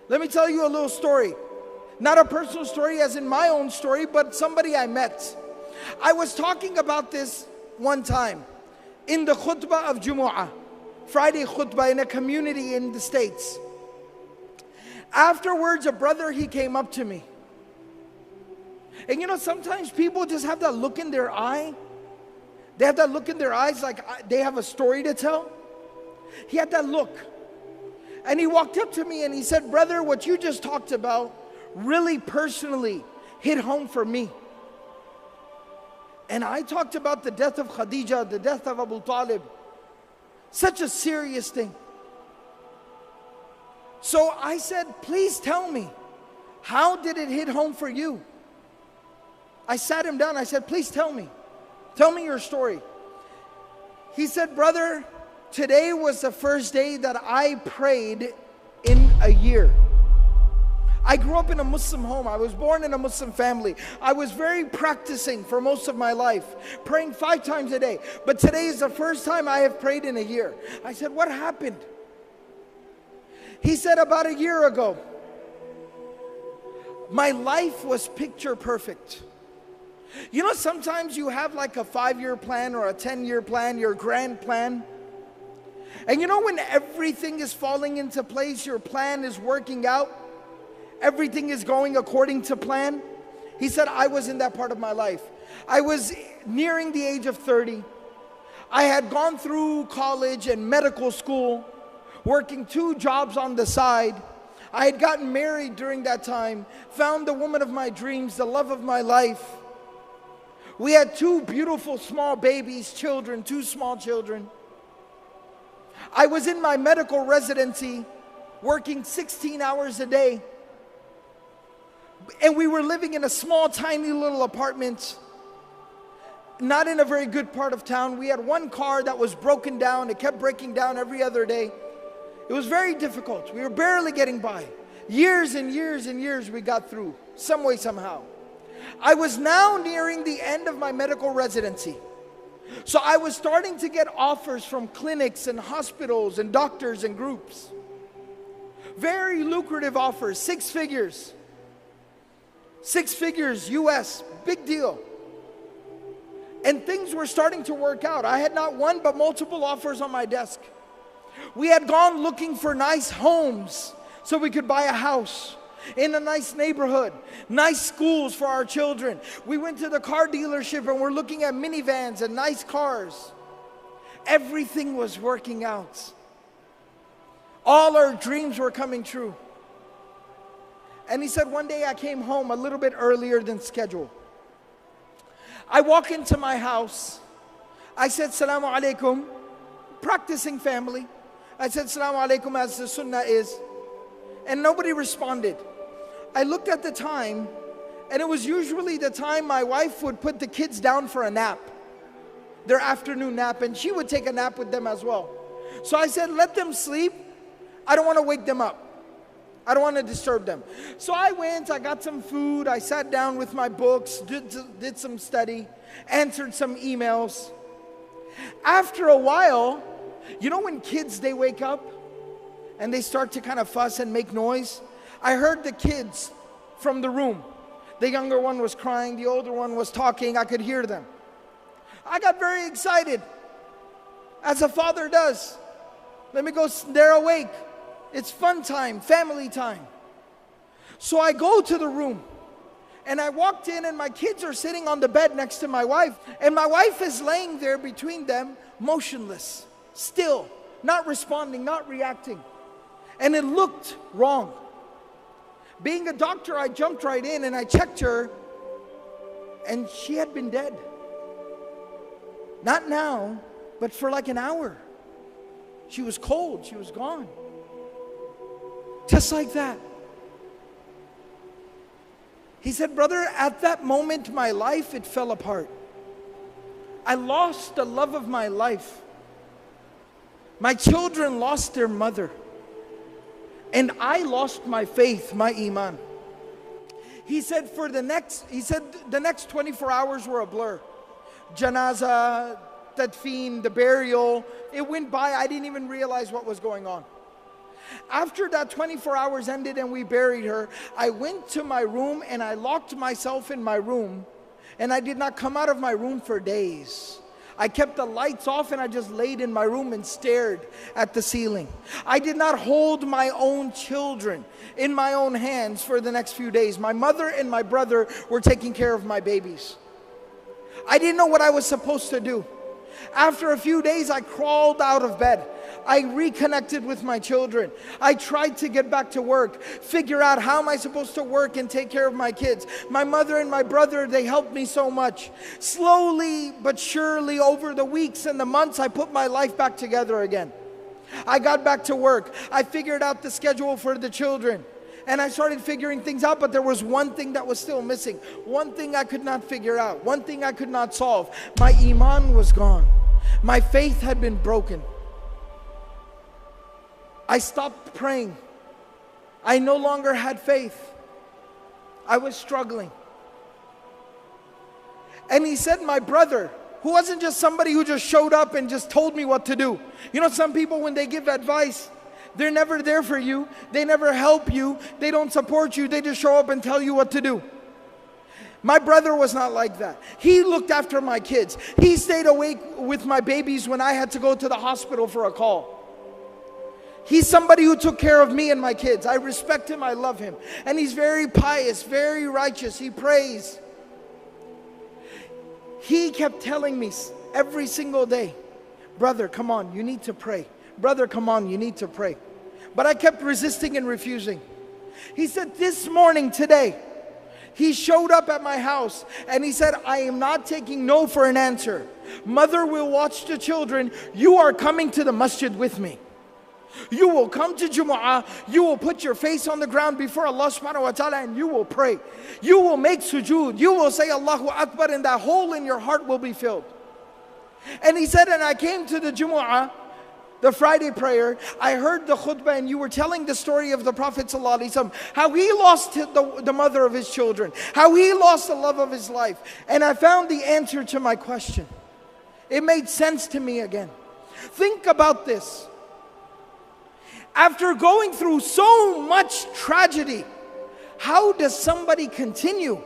Let me tell you a little story. Not a personal story as in my own story, but somebody I met. I was talking about this one time in the khutbah of Jumu'ah, Friday khutbah in a community in the States. Afterwards, a brother, he came up to me. And you know, sometimes people just have that look in their eye. They have that look in their eyes like they have a story to tell. He had that look. And he walked up to me and he said, brother, what you just talked about really personally hit home for me. And I talked about the death of Khadija, the death of Abu Talib. Such a serious thing. So I said, please tell me, how did it hit home for you? I sat him down, I said, please tell me your story. He said, brother, today was the first day that I prayed in a year. I grew up in a Muslim home. I was born in a Muslim family. I was very practicing for most of my life, praying 5 times a day. But today is the first time I have prayed in a year. I said, what happened? He said, about a year ago, my life was picture perfect. You know, sometimes you have like a 5-year plan or a 10-year plan, your grand plan. And you know when everything is falling into place, your plan is working out, everything is going according to plan? He said, I was in that part of my life. I was nearing the age of 30. I had gone through college and medical school, working 2 jobs on the side. I had gotten married during that time, found the woman of my dreams, the love of my life. We had 2 beautiful small babies, children, 2 small children. I was in my medical residency, working 16 hours a day. And we were living in a small, tiny little apartment, not in a very good part of town. We had 1 car that was broken down. It kept breaking down every other day. It was very difficult. We were barely getting by. Years and years and years we got through, some way, somehow. I was now nearing the end of my medical residency. So I was starting to get offers from clinics and hospitals and doctors and groups. Very lucrative offers, 6 figures. 6 figures US, big deal. And things were starting to work out. I had not one but multiple offers on my desk. We had gone looking for nice homes so we could buy a house in a nice neighborhood, nice schools for our children. We went to the car dealership and we're looking at minivans and nice cars. Everything was working out. All our dreams were coming true. And he said, one day I came home a little bit earlier than scheduled. I walk into my house. I said, Salamu alaikum, practicing family. I said, Salamu alaikum, as the sunnah is. And nobody responded. I looked at the time, and it was usually the time my wife would put the kids down for a nap, their afternoon nap, and she would take a nap with them as well. So I said, let them sleep. I don't want to wake them up. I don't want to disturb them. So I went, I got some food, I sat down with my books, did some study, answered some emails. After a while, you know when kids, they wake up and they start to kind of fuss and make noise? I heard the kids from the room. The younger one was crying, the older one was talking, I could hear them. I got very excited, as a father does. Let me go, they're awake. It's fun time, family time. So I go to the room, and I walked in, and my kids are sitting on the bed next to my wife, and my wife is laying there between them, motionless, still, not responding, not reacting. And it looked wrong. Being a doctor, I jumped right in and I checked her, and she had been dead. Not now, but for like an hour. She was cold, she was gone. Just like that. He said, brother, at that moment, my life, it fell apart. I lost the love of my life. My children lost their mother. And I lost my faith, my iman. He said the next 24 hours were a blur. Janaza, tadfeen, the burial, it went by. I didn't even realize what was going on. After that 24 hours ended and we buried her, I went to my room and I locked myself in my room, and I did not come out of my room for days. I kept the lights off and I just laid in my room and stared at the ceiling. I did not hold my own children in my own hands for the next few days. My mother and my brother were taking care of my babies. I didn't know what I was supposed to do. After a few days, I crawled out of bed. I reconnected with my children. I tried to get back to work, figure out how am I supposed to work and take care of my kids. My mother and my brother, they helped me so much. Slowly but surely, over the weeks and the months, I put my life back together again. I got back to work. I figured out the schedule for the children. And I started figuring things out, but there was one thing that was still missing. One thing I could not figure out. One thing I could not solve. My iman was gone. My faith had been broken. I stopped praying. I no longer had faith. I was struggling. And he said, my brother, who wasn't just somebody who just showed up and just told me what to do. You know, some people, when they give advice, they're never there for you. They never help you. They don't support you. They just show up and tell you what to do. My brother was not like that. He looked after my kids. He stayed awake with my babies when I had to go to the hospital for a call. He's somebody who took care of me and my kids. I respect him. I love him. And he's very pious, very righteous. He prays. He kept telling me every single day, brother, come on, you need to pray. Brother, come on, you need to pray. But I kept resisting and refusing. He said, this morning, today, he showed up at my house and he said, I am not taking no for an answer. Mother will watch the children. You are coming to the masjid with me. You will come to Jumu'ah, you will put your face on the ground before Allah subhanahu wa ta'ala and you will pray. You will make sujood. You will say Allahu Akbar and that hole in your heart will be filled. And he said, and I came to the Jumu'ah, the Friday prayer, I heard the khutbah and you were telling the story of the Prophet ﷺ, how he lost the mother of his children, how he lost the love of his life. And I found the answer to my question. It made sense to me again. Think about this. After going through so much tragedy, how does somebody continue?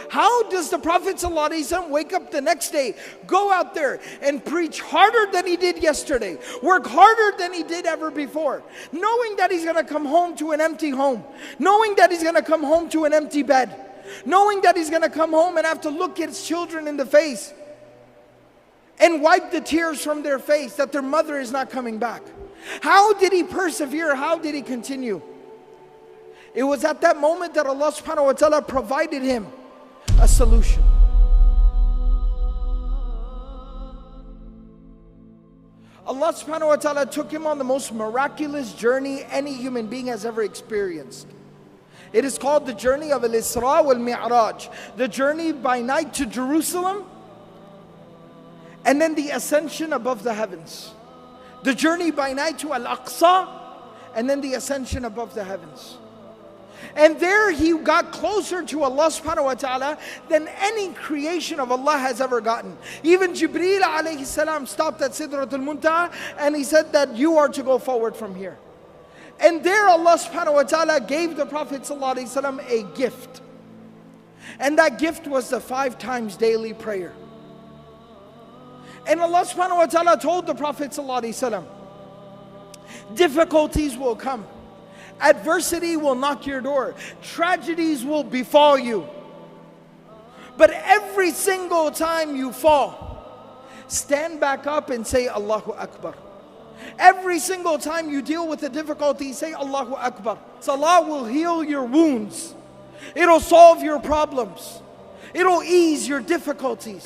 How does the Prophet ﷺ wake up the next day, go out there and preach harder than he did yesterday, work harder than he did ever before, knowing that he's going to come home to an empty home, knowing that he's going to come home to an empty bed, knowing that he's going to come home and have to look his children in the face and wipe the tears from their face that their mother is not coming back? How did he persevere? How did he continue? It was at that moment that Allah subhanahu wa ta'ala provided him a solution. Allah subhanahu wa ta'ala took him on the most miraculous journey any human being has ever experienced. It is called the journey of Al-Isra wal-Mi'raj, the journey by night to Jerusalem, and then the ascension above the heavens. The journey by night to Al-Aqsa, and then the ascension above the heavens. And there he got closer to Allah subhanahu wa ta'ala than any creation of Allah has ever gotten. Even Jibreel alayhi salam stopped at Sidratul Muntaha and he said that you are to go forward from here. And there Allah subhanahu wa ta'ala gave the Prophet sallallahu alayhi wasallam a gift. And that gift was the 5 times daily prayer. And Allah subhanahu wa ta'ala told the Prophet sallallahu alayhi wasallam, difficulties will come. Adversity will knock your door. Tragedies will befall you. But every single time you fall, stand back up and say Allahu Akbar. Every single time you deal with a difficulty, say Allahu Akbar. Salah will heal your wounds. It'll solve your problems. It'll ease your difficulties.